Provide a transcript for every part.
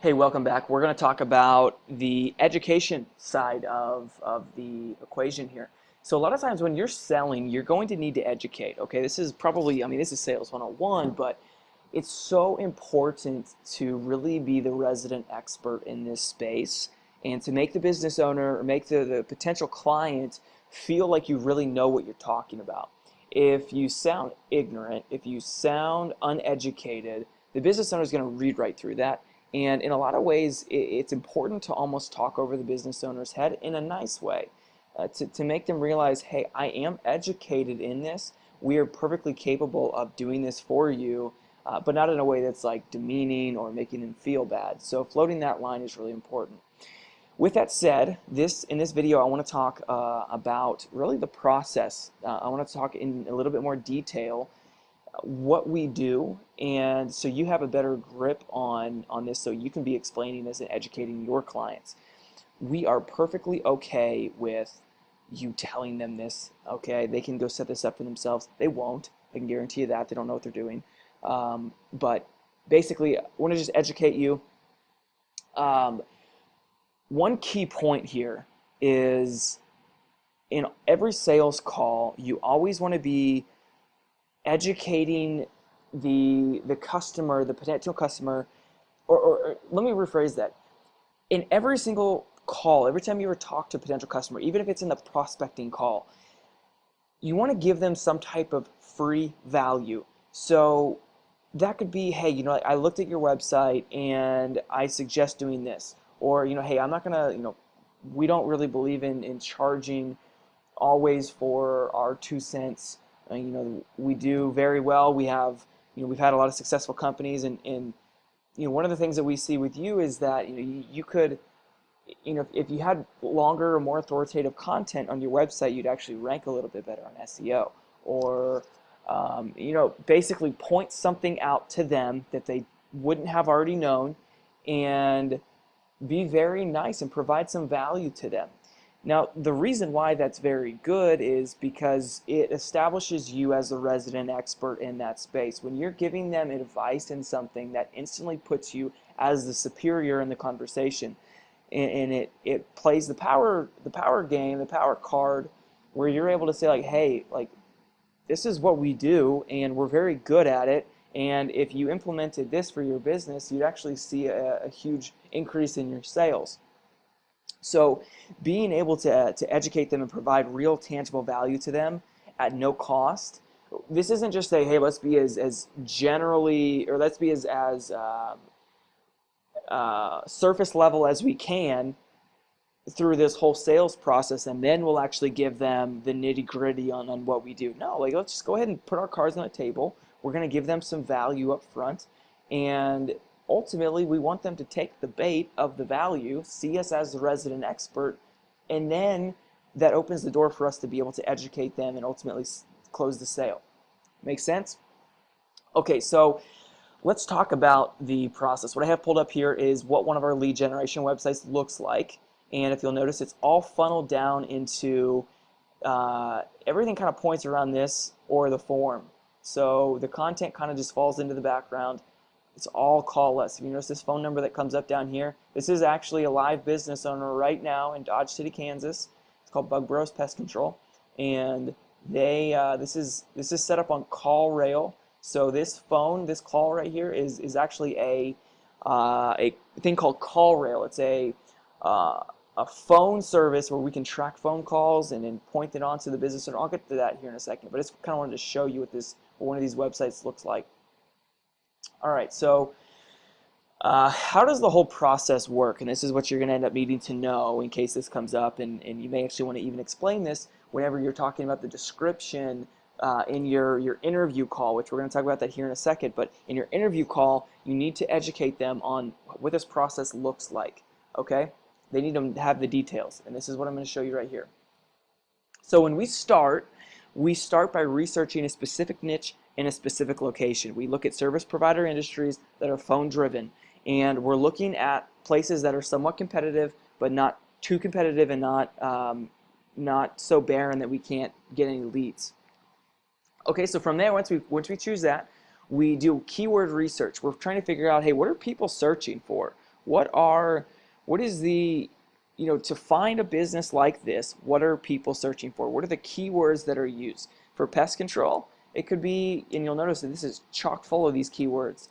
Hey, welcome back. We're going to talk about the education side of the equation here. So a lot of times when you're selling, you're going to need to educate. Okay, this is probably, this is sales 101, but it's so important to really be the resident expert in this space and to make the business owner or make the potential client feel like you really know what you're talking about. If you sound ignorant, if you sound uneducated, the business owner is going to read right through that. And in a lot of ways, it's important to almost talk over the business owner's head in a nice way to make them realize, hey, I am educated in this. We are perfectly capable of doing this for you, but not in a way that's like demeaning or making them feel bad. So floating that line is really important. With that said, in this video, I want to talk about really the process. I want to talk in a little bit more detail what we do, and so you have a better grip on this, so you can be explaining this and educating your clients. We are perfectly okay with you telling them this. Okay, they can go set this up for themselves. They won't. I can guarantee you that. They don't know what they're doing. But basically, I want to just educate you. One key point here is in every sales call, you always want to be educating the customer, the potential customer, or let me rephrase that. In every single call, every time you ever talk to a potential customer, even if it's in the prospecting call, you want to give them some type of free value. So that could be, hey, I looked at your website and I suggest doing this. Or, hey, I'm not gonna, we don't really believe in charging always for our 2 cents. We do very well. We have, we've had a lot of successful companies, and one of the things that we see with you is that you could, if you had longer or more authoritative content on your website, you'd actually rank a little bit better on SEO, or basically point something out to them that they wouldn't have already known, and be very nice and provide some value to them. Now, the reason why that's very good is because it establishes you as a resident expert in that space. When you're giving them advice in something, that instantly puts you as the superior in the conversation. And it plays the power game, the power card, where you're able to say, like, hey, like, this is what we do, and we're very good at it. And if you implemented this for your business, you'd actually see a huge increase in your sales. So being able to educate them and provide real tangible value to them at no cost. This isn't just say, hey, let's be as generally, or let's be as surface level as we can through this whole sales process, and then we'll actually give them the nitty gritty on what we do. No, like, let's just go ahead and put our cards on the table. We're going to give them some value up front, and ultimately, we want them to take the bait of the value, see us as the resident expert, and then that opens the door for us to be able to educate them and ultimately close the sale. Make sense? Okay, so let's talk about the process. What I have pulled up here is what one of our lead generation websites looks like, and if you'll notice, it's all funneled down into everything kind of points around this or the form. So the content kind of just falls into the background. It's all call us. If you notice this phone number that comes up down here, this is actually a live business owner right now in Dodge City, Kansas. It's called Bug Bros Pest Control, and they this is set up on call rail. So this call right here is actually a thing called call rail. It's a phone service where we can track phone calls and then point it onto the business owner. I'll get to that here in a second, but I just kind of wanted to show you what one of these websites looks like. All right, so how does the whole process work? And this is what you're going to end up needing to know in case this comes up, and you may actually want to even explain this whenever you're talking about the description in your interview call, which we're going to talk about that here in a second. But in your interview call, you need to educate them on what this process looks like, okay? They need to have the details, and this is what I'm going to show you right here. So when we start by researching a specific niche in a specific location. We look at service provider industries that are phone driven, and we're looking at places that are somewhat competitive but not too competitive and not so barren that we can't get any leads. Okay, so from there, once we choose that, we do keyword research. We're trying to figure out, hey, what are people searching for? What is the, to find a business like this, what are people searching for? What are the keywords that are used? For pest control, it could be, and you'll notice that this is chock full of these keywords.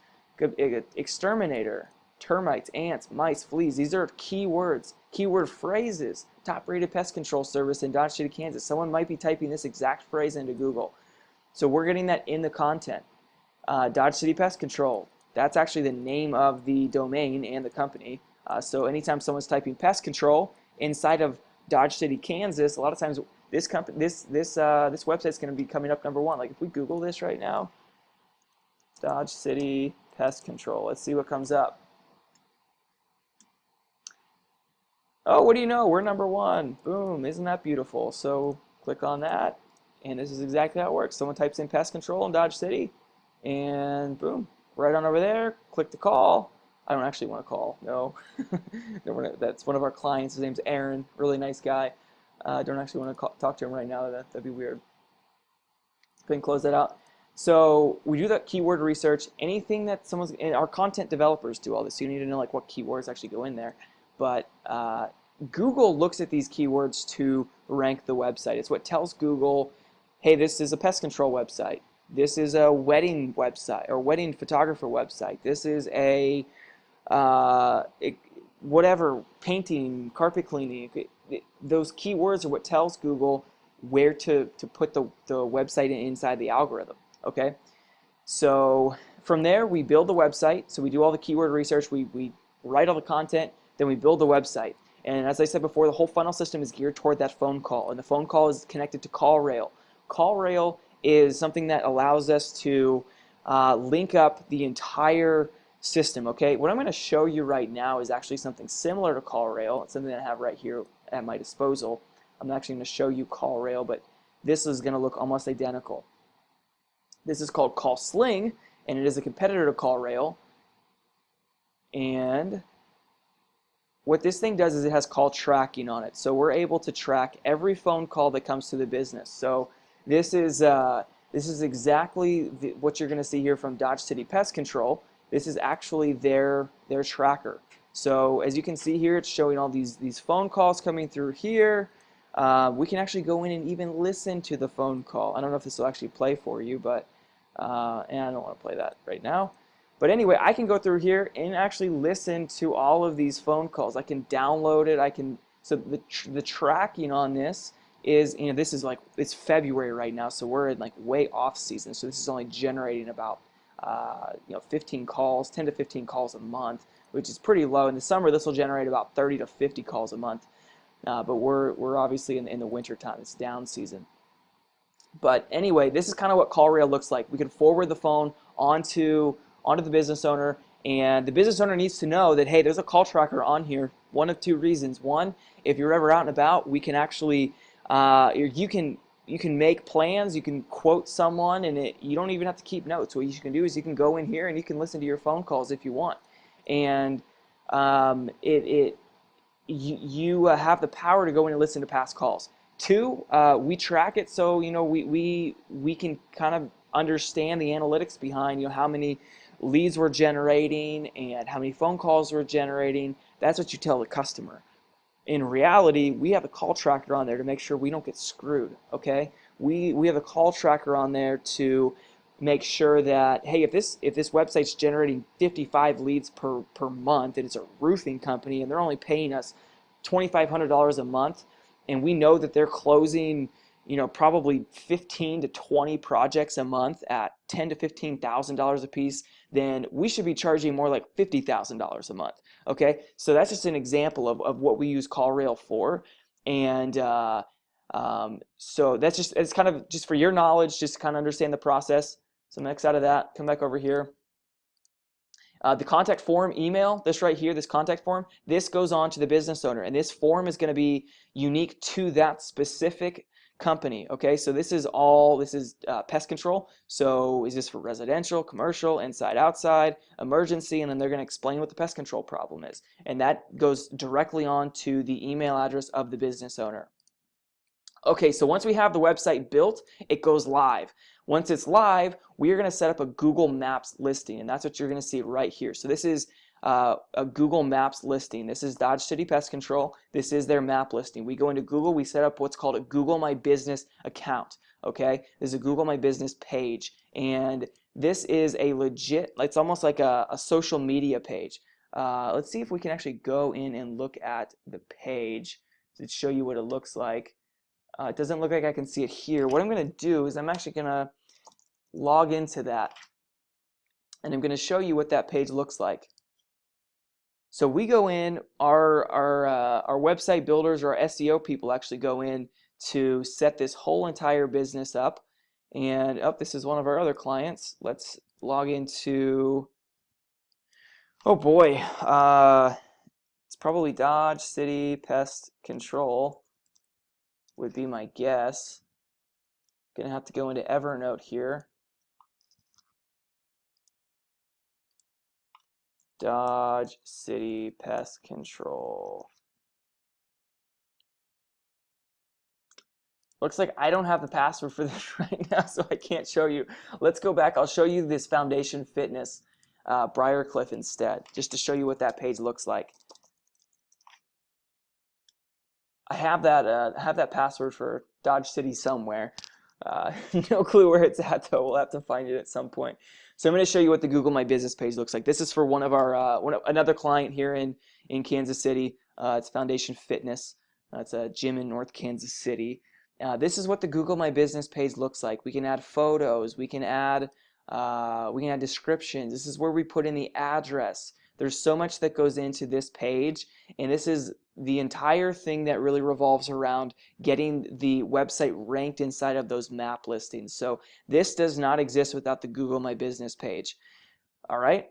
Exterminator, termites, ants, mice, fleas. These are keywords, keyword phrases. Top rated pest control service in Dodge City, Kansas. Someone might be typing this exact phrase into Google. So we're getting that in the content. Dodge City Pest Control. That's actually the name of the domain and the company. So anytime someone's typing pest control inside of Dodge City, Kansas, a lot of times this website's going to be coming up number one. Like if we Google this right now, Dodge City Pest Control. Let's see what comes up. Oh, what do you know? We're number one. Boom! Isn't that beautiful? So click on that, and this is exactly how it works. Someone types in pest control in Dodge City, and boom, right on over there. Click to call. I don't actually want to call. No, that's one of our clients. His name's Aaron. Really nice guy. I don't actually want to talk to him right now. That'd be weird. Go ahead and close that out. So we do that keyword research. Anything that and our content developers do all this. So you need to know like what keywords actually go in there. But Google looks at these keywords to rank the website. It's what tells Google, hey, this is a pest control website. This is a wedding website or wedding photographer website. This is a whatever, painting, carpet cleaning. Those keywords are what tells Google where to put the website inside the algorithm. Okay, so from there we build the website. So we do all the keyword research. We write all the content. Then we build the website. And as I said before, the whole funnel system is geared toward that phone call. And the phone call is connected to CallRail. CallRail is something that allows us to link up the entire system. Okay, what I'm going to show you right now is actually something similar to CallRail. It's something that I have right here at my disposal. I'm actually going to show you CallRail, but this is going to look almost identical. This is called CallSling, and it is a competitor to CallRail. And what this thing does is it has call tracking on it. So we're able to track every phone call that comes to the business. So this is exactly what you're going to see here from Dodge City Pest Control. This is actually their tracker. So as you can see here, it's showing all these phone calls coming through here. We can actually go in and even listen to the phone call. I don't know if this will actually play for you, but and I don't want to play that right now. But anyway, I can go through here and actually listen to all of these phone calls. I can download it. So the tracking on this is, this is like, it's February right now, so we're in like way off season. So this is only generating about 15 calls, 10 to 15 calls a month, which is pretty low. In the summer, this will generate about 30 to 50 calls a month. But we're obviously in the winter time. It's down season. But anyway, this is kind of what CallRail looks like. We can forward the phone onto the business owner, and the business owner needs to know that, hey, there's a call tracker on here. One of two reasons. One, if you're ever out and about, we can actually you can make plans, you can quote someone, and you don't even have to keep notes. What you can do is you can go in here and you can listen to your phone calls if you want, and you have the power to go in and listen to past calls. Two, we track it, so we can kind of understand the analytics behind how many leads we're generating and how many phone calls we're generating. That's what you tell the customer. In reality, we have a call tracker on there to make sure we don't get screwed. Okay, we have a call tracker on there to make sure that, hey, if this website's generating 55 leads per month, and it's a roofing company and they're only paying us $2,500 a month, and we know that they're closing probably 15 to 20 projects a month at $10,000 to $15,000 a piece, then we should be charging more like $50,000 a month. Okay, so that's just an example of what we use CallRail for, and so it's kind of just for your knowledge, just to kind of understand the process. So next out of that, come back over here. The contact form email, this right here, this contact form, this goes on to the business owner, and this form is going to be unique to that specific company. Okay, so this is pest control. So is this for residential, commercial, inside, outside, emergency, and then they're going to explain what the pest control problem is, and that goes directly on to the email address of the business owner. Okay, so once we have the website built, it goes live. Once it's live, we are going to set up a Google Maps listing, and that's what you're going to see right here. So this is a Google Maps listing. This is Dodge City Pest Control. This is their map listing. We go into Google, we set up what's called a Google My Business account. Okay, this is a Google My Business page, and this is a legit, it's almost like a social media page. Let's see if we can actually go in and look at the page to show you what it looks like. It doesn't look like I can see it here. What I'm going to do is I'm actually going to log into that, and I'm going to show you what that page looks like. So we go in, our website builders or our SEO people actually go in to set this whole entire business up. And this is one of our other clients. Let's log into, oh boy, it's probably Dodge City Pest Control would be my guess. Gonna have to go into Evernote here. Dodge City Pest Control. Looks like I don't have the password for this right now, so I can't show you. Let's go back. I'll show you this Foundation Fitness Briarcliff instead, just to show you what that page looks like. I have that password for Dodge City somewhere. No clue where it's at though. We'll have to find it at some point. So I'm going to show you what the Google My Business page looks like. This is for one of our another client here in Kansas City. It's Foundation Fitness. It's a gym in North Kansas City. This is what the Google My Business page looks like. We can add photos. We can add descriptions. This is where we put in the address. There's so much that goes into this page, and this is the entire thing that really revolves around getting the website ranked inside of those map listings. So this does not exist without the Google My Business page. All right.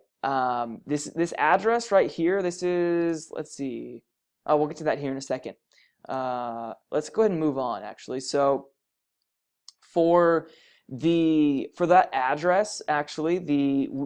This address right here, this is, let's see. Oh, we'll get to that here in a second. Let's go ahead and move on actually. So for that address, actually,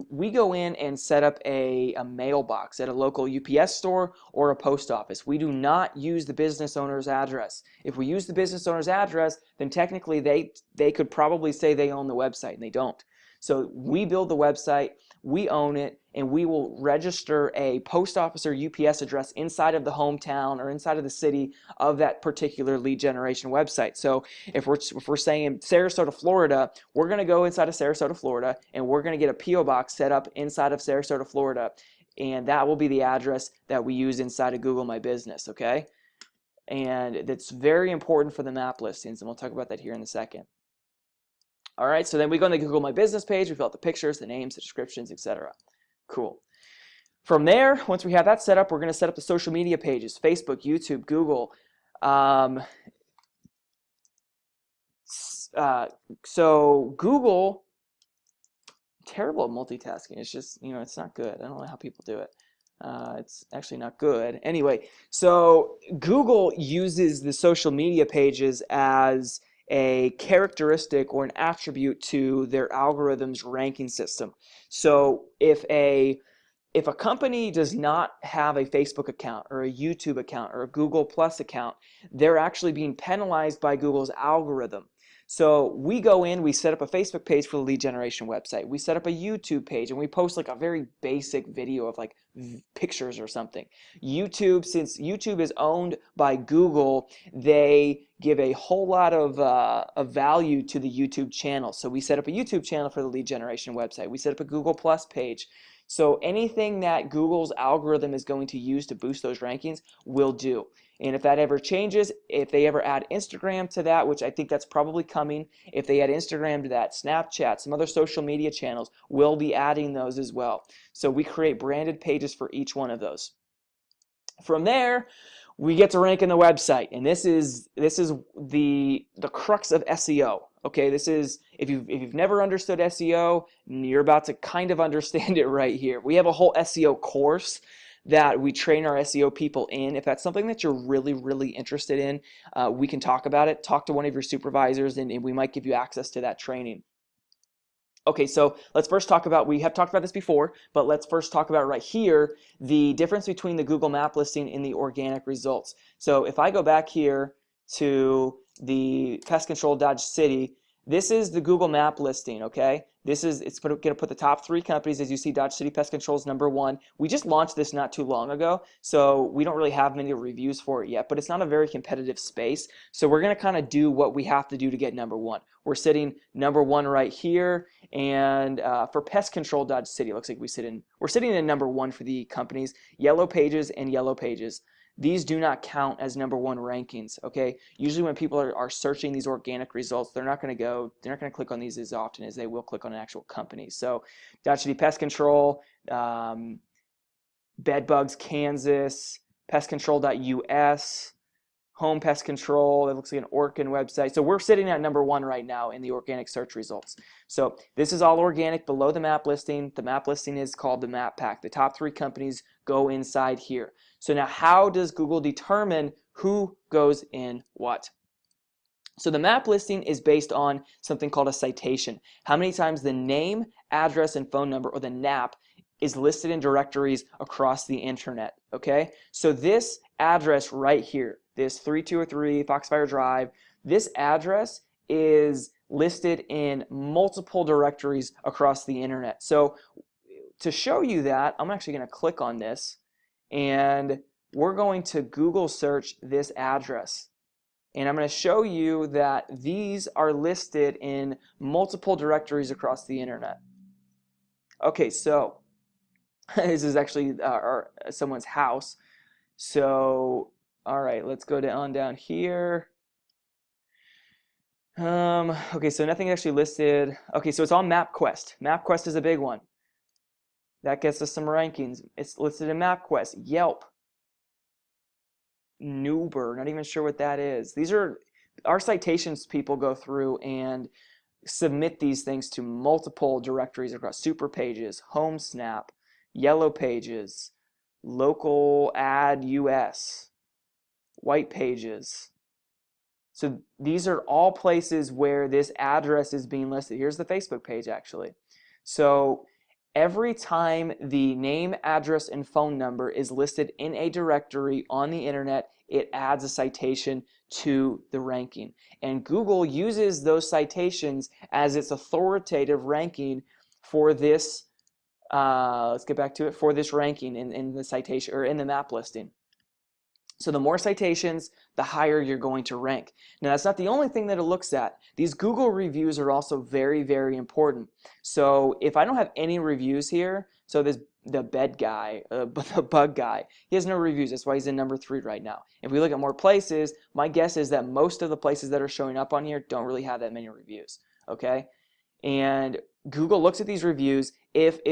we go in and set up a mailbox at a local UPS store or a post office. We do not use the business owner's address. If we use the business owner's address, then technically they could probably say they own the website, and they don't. So we build the website, we own it, and we will register a post office or UPS address inside of the hometown or inside of the city of that particular lead generation website. So if we're saying Sarasota, Florida, we're going to go inside of Sarasota, Florida, and we're going to get a P.O. box set up inside of Sarasota, Florida, and that will be the address that we use inside of Google My Business, okay? And that's very important for the map listings, and we'll talk about that here in a second. All right, so then we go on the Google My Business page, we fill out the pictures, the names, the descriptions, etc. Cool. From there, once we have that set up, we're going to set up the social media pages, Facebook, YouTube, Google. So Google, terrible at multitasking. It's just, it's not good. I don't know how people do it. It's actually not good. Anyway, so Google uses the social media pages as a characteristic or an attribute to their algorithm's ranking system. So if a company does not have a Facebook account or a YouTube account or a Google Plus account, they're actually being penalized by Google's algorithm. So we go in, we set up a Facebook page for the lead generation website. We set up a YouTube page, and we post like a very basic video of like pictures or something. YouTube, since YouTube is owned by Google, they give a whole lot of value to the YouTube channel. So we set up a YouTube channel for the lead generation website. We set up a Google Plus page. So anything that Google's algorithm is going to use to boost those rankings will do. And if that ever changes, if they ever add Instagram to that, which I think that's probably coming, if they add Instagram to that, Snapchat, some other social media channels, we'll be adding those as well. So we create branded pages for each one of those. From there, we get to rank in the website, and this is the crux of SEO. Okay, this is, if you've never understood SEO, you're about to kind of understand it right here. We have a whole SEO course that we train our SEO people in. If that's something that you're really, really interested in, we can talk about it. Talk to one of your supervisors, and we might give you access to that training. Okay, so let's first talk about, we have talked about this before, but let's first talk about right here, the difference between the Google map listing and the organic results. So if I go back here to the Pest Control Dodge City, this is the Google map listing, okay? It's going to put the top 3 companies. As you see, Dodge City Pest Control is #1. We just launched this not too long ago, so we don't really have many reviews for it yet, but it's not a very competitive space. So we're going to kind of do what we have to do to get #1. We're sitting #1 right here, and for Pest Control Dodge City, it looks like we're sitting in #1 for the companies, Yellow Pages and Yellow Pages. These do not count as #1 rankings, okay? Usually when people are searching these organic results, they're not going to click on these as often as they will click on an actual company. So Dodge City Pest Control, Bedbugs Kansas, pestcontrol.us, Home Pest Control, it looks like an Orkin website. So we're sitting at #1 right now in the organic search results. So this is all organic below the map listing. The map listing is called the map pack. The top 3 companies go inside here. So now how does Google determine who goes in what? So the map listing is based on something called a citation. How many times the name, address, and phone number, or the NAP, is listed in directories across the internet, okay? So this address right here, this 3203 Foxfire Drive, this address is listed in multiple directories across the internet. So to show you that, I'm actually going to click on this, and we're going to Google search this address. And I'm going to show you that these are listed in multiple directories across the internet. Okay, so this is actually someone's house. So, all right, let's go down here. Okay, so nothing actually listed. Okay, so it's on MapQuest. MapQuest is a big one. That gets us some rankings. It's listed in MapQuest. Yelp. Nuber, not even sure what that is. These are our citations. People go through and submit these things to multiple directories across Super Pages, HomeSnap, Yellow Pages, Local Ad US, White Pages. So these are all places where this address is being listed. Here's the Facebook page actually. So every time the name, address, and phone number is listed in a directory on the internet, it adds a citation to the ranking. And Google uses those citations as its authoritative ranking for this, let's get back to it, for this ranking in the citation or in the map listing. So the more citations, the higher you're going to rank. Now that's not the only thing that it looks at. These Google reviews are also very, very important. So if I don't have any reviews here, so the bed guy, the bug guy, he has no reviews. That's why he's in #3 right now. If we look at more places, my guess is that most of the places that are showing up on here don't really have that many reviews. Okay, and Google looks at these reviews. If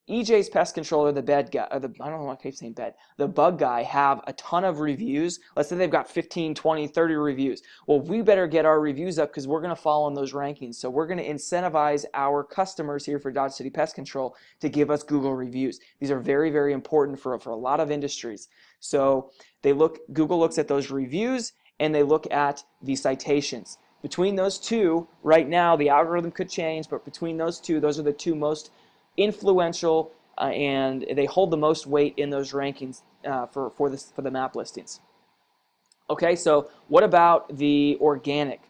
EJ's Pest Control or the bed guy, or I don't know why I keep saying bed, the bug guy have a ton of reviews, let's say they've got 15, 20, 30 reviews, well, we better get our reviews up because we're going to fall in those rankings. So we're going to incentivize our customers here for Dodge City Pest Control to give us Google reviews. These are very, very important for a lot of industries. So Google looks at those reviews and they look at the citations. Between those two, right now, the algorithm could change, but between those two, those are the two most influential and they hold the most weight in those rankings for the map listings. Okay, so what about the organic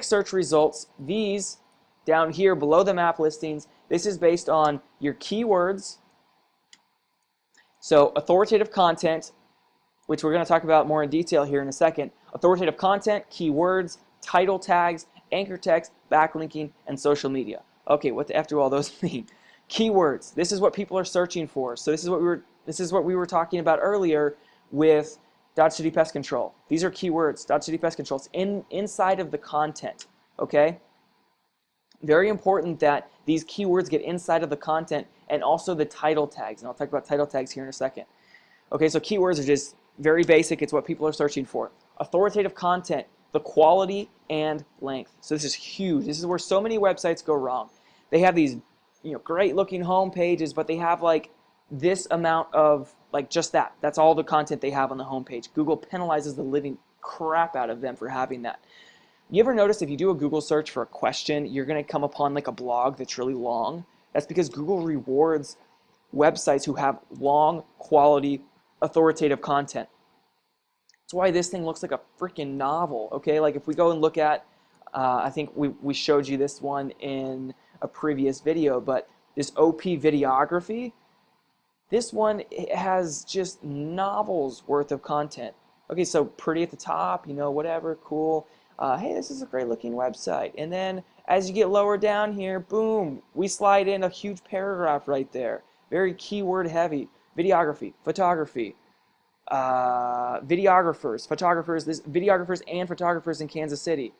search results? These down here below the map listings, this is based on your keywords. So authoritative content, which we're going to talk about more in detail here in a second. Authoritative content, keywords, title tags, anchor text, backlinking, and social media. Okay, what the F do all those mean? Keywords. This is what people are searching for. So this is what we were talking about earlier with Dodge City Pest Control. These are keywords. Dodge City Pest Control. It's inside of the content. Okay. Very important that these keywords get inside of the content and also the title tags. And I'll talk about title tags here in a second. Okay, so keywords are just very basic. It's what people are searching for. Authoritative content, the quality and length. So this is huge. This is where so many websites go wrong. They have these, great looking home pages, but they have like this amount of just that. That's all the content they have on the home page. Google penalizes the living crap out of them for having that. You ever notice if you do a Google search for a question, you're going to come upon like a blog that's really long? That's because Google rewards websites who have long, quality, authoritative content. That's why this thing looks like a freaking novel, okay? Like if we go and look at, I think we showed you this one in a previous video, but this OP videography, this one has just novels worth of content. Okay, so pretty at the top, you know, whatever, cool. Hey, this is a great looking website. And then as you get lower down here, boom, we slide in a huge paragraph right there. Very keyword heavy. Videography, photography, videographers and photographers in Kansas City.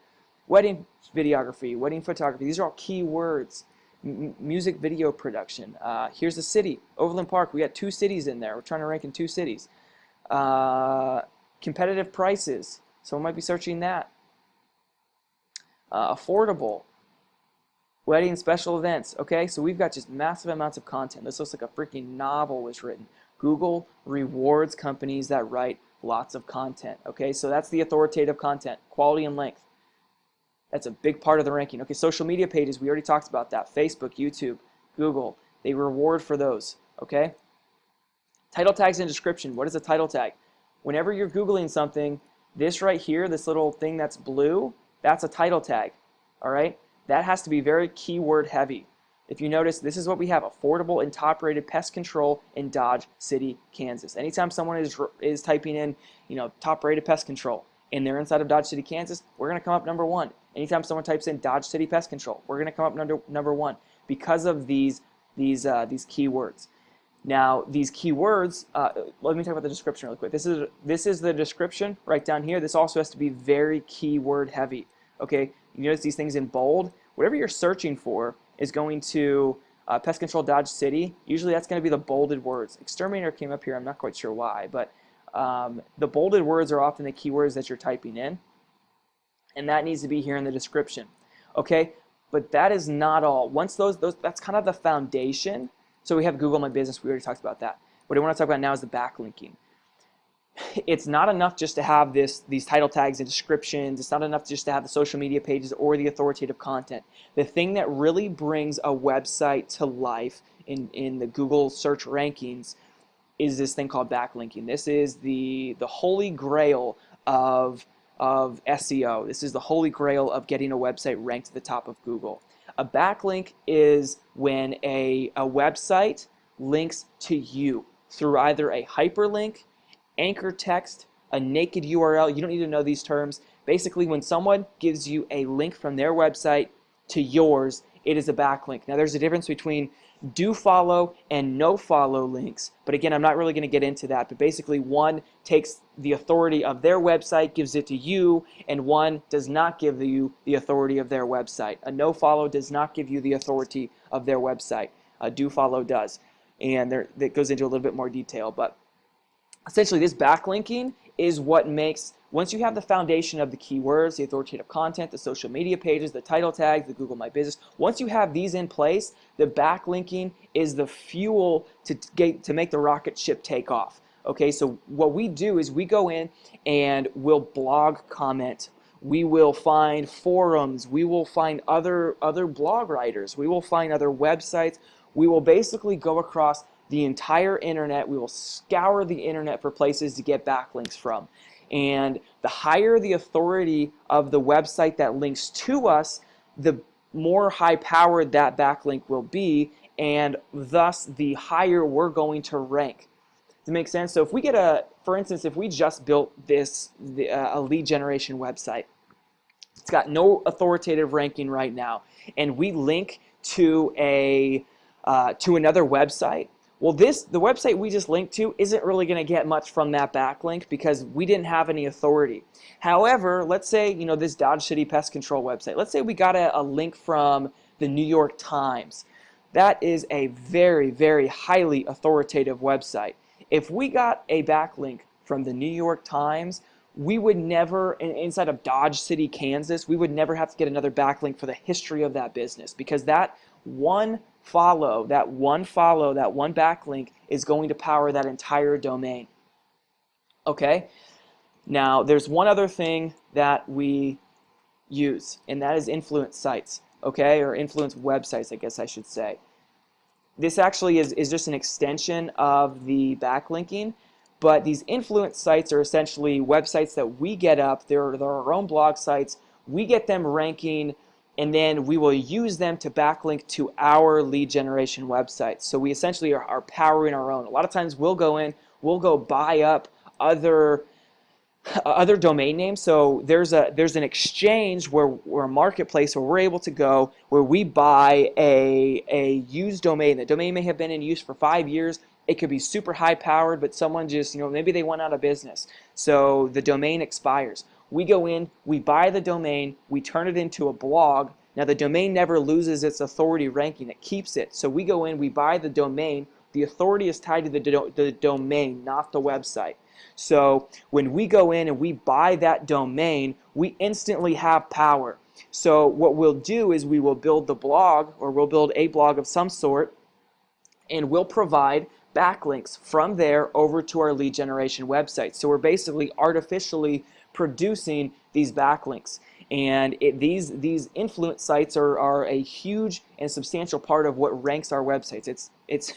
Wedding videography, wedding photography. These are all keywords. Music video production. Here's the city, Overland Park. We got 2 cities in there. We're trying to rank in 2 cities. Competitive prices. Someone might be searching that. Affordable. Wedding special events. Okay, so we've got just massive amounts of content. This looks like a freaking novel was written. Google rewards companies that write lots of content. Okay, so that's the authoritative content, quality and length. That's a big part of the ranking. Okay, social media pages, we already talked about that. Facebook, YouTube, Google, they reward for those. Okay, title tags and description. What is a title tag? Whenever you're Googling something, this right here, this little thing that's blue, that's a title tag. All right, that has to be very keyword heavy. If you notice, this is what we have: affordable and top-rated pest control in Dodge City, Kansas. Anytime someone is typing in, you know, top-rated pest control, and they're inside of Dodge City, Kansas, we're going to come up number 1. Anytime someone types in Dodge City pest control, we're going to come up number 1 because of these keywords. Now, these keywords. Let me talk about the description really quick. This is the description right down here. This also has to be very keyword heavy. Okay, you notice these things in bold. Whatever you're searching for is going to pest control Dodge City. Usually that's going to be the bolded words. Exterminator came up here. I'm not quite sure why, but the bolded words are often the keywords that you're typing in, and that needs to be here in the description. Okay, but that is not all. Once that's kind of the foundation. So we have Google My Business. We already talked about that. What I want to talk about now is the backlinking. It's not enough just to have these title tags and descriptions. It's not enough just to have the social media pages or the authoritative content. The thing that really brings a website to life in the Google search rankings is this thing called backlinking. This is the holy grail of SEO. This is the holy grail of getting a website ranked to the top of Google. A backlink is when a website links to you through either a hyperlink, anchor text, a naked URL. You don't need to know these terms. Basically, when someone gives you a link from their website to yours, it is a backlink. Now, there's a difference between do follow and no follow links, but again, I'm not really going to get into that. But basically, one takes the authority of their website, gives it to you, and one does not give you the authority of their website. A no follow does not give you the authority of their website. A do follow does, and that goes into a little bit more detail. But essentially, this backlinking is what makes, once you have the foundation of the keywords, the authoritative content, the social media pages, the title tags, the Google My Business, once you have these in place, the backlinking is the fuel to make the rocket ship take off. Okay, so what we do is we go in and we'll blog comment. We will find forums. We will find other blog writers. We will find other websites. We will basically go across the entire internet. We will scour the internet for places to get backlinks from. And the higher the authority of the website that links to us, the more high-powered that backlink will be, and thus the higher we're going to rank. Does it make sense? So if we get for instance, if we just built a lead generation website, it's got no authoritative ranking right now, and we link to another website. Well, the website we just linked to isn't really going to get much from that backlink because we didn't have any authority. However, let's say, this Dodge City Pest Control website. Let's say we got a link from the New York Times. That is a very, very highly authoritative website. If we got a backlink from the New York Times, we would never, inside of Dodge City, Kansas, we would never have to get another backlink for the history of that business, because that one backlink is going to power that entire domain. Okay? Now, there's one other thing that we use, and that is influence sites, okay? Or influence websites, I guess I should say. This actually is just an extension of the backlinking, but these influence sites are essentially websites that we get up. They're our own blog sites. We get them ranking and then we will use them to backlink to our lead generation website. So we essentially are powering our own. A lot of times we'll go in, we'll go buy up other domain names. So there's an exchange where a marketplace where we're able to go where we buy a used domain. The domain may have been in use for 5 years. It could be super high powered, but someone just, maybe they went out of business. So the domain expires. We go in, we buy the domain, we turn it into a blog. Now the domain never loses its authority ranking, it keeps it. So we go in, we buy the domain. The authority is tied to the domain, not the website. So when we go in and we buy that domain, we instantly have power. So what we'll do is we will build the blog, or we'll build a blog of some sort, and we'll provide backlinks from there over to our lead generation website. So we're basically artificially producing these backlinks. And these influence sites are a huge and substantial part of what ranks our websites. It's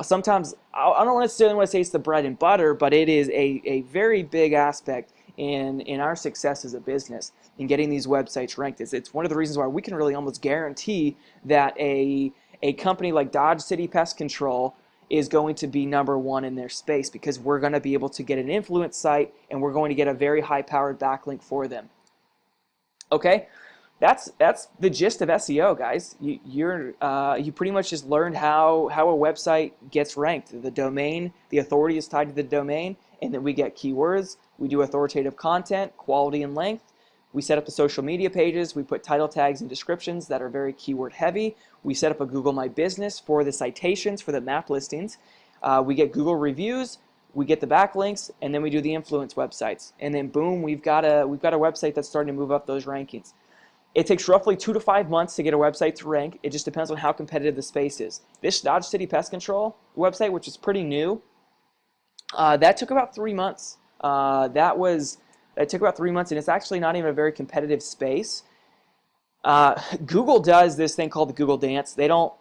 sometimes, I don't necessarily want to say it's the bread and butter, but it is a very big aspect in our success as a business in getting these websites ranked. It's one of the reasons why we can really almost guarantee that a company like Dodge City Pest Control is going to be #1 in their space, because we're going to be able to get an influence site and we're going to get a very high-powered backlink for them. Okay, that's the gist of SEO, guys. You pretty much just learned how a website gets ranked. The domain, the authority is tied to the domain, and then we get keywords. We do authoritative content, quality and length. We set up the social media pages. We put title tags and descriptions that are very keyword heavy. We set up a Google My Business for the citations, for the map listings. We get Google reviews. We get the backlinks, and then we do the influence websites. And then boom, we've got a website that's starting to move up those rankings. It takes roughly 2 to 5 months to get a website to rank. It just depends on how competitive the space is. This Dodge City Pest Control website, which is pretty new, that took about 3 months. It took about 3 months, and it's actually not even a very competitive space. Google does this thing called the Google Dance. They don't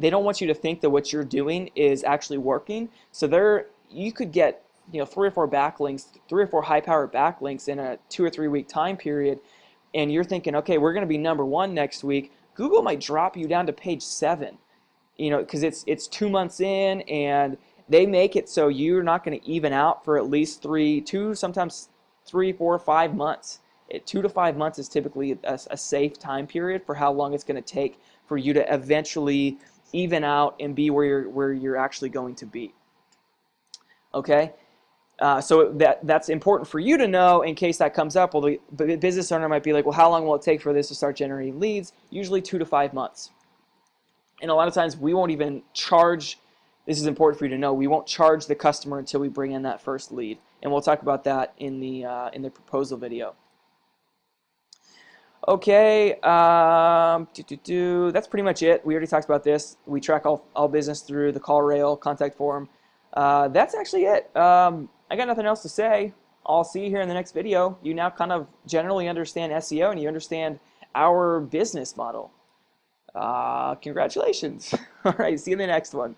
want you to think that what you're doing is actually working. So you could get 3 or 4 backlinks, 3 or 4 high-powered backlinks in a 2 or 3 week time period, and you're thinking, okay, we're going to be #1 next week. Google might drop you down to page 7, because it's 2 months in, and they make it so you're not going to even out for at least 2, sometimes 3, 4, 5 months. 2 to 5 months is typically a safe time period for how long it's going to take for you to eventually even out and be where you're actually going to be. Okay, so that's important for you to know in case that comes up. Well, the business owner might be like, well, how long will it take for this to start generating leads? Usually 2 to 5 months. And a lot of times we won't even charge. This is important for you to know. We won't charge the customer until we bring in that first lead, and we'll talk about that in the proposal video. Okay, that's pretty much it. We already talked about this. We track all business through the call rail, contact form. That's actually it. I got nothing else to say. I'll see you here in the next video. You now kind of generally understand SEO, and you understand our business model. Congratulations. All right, see you in the next one.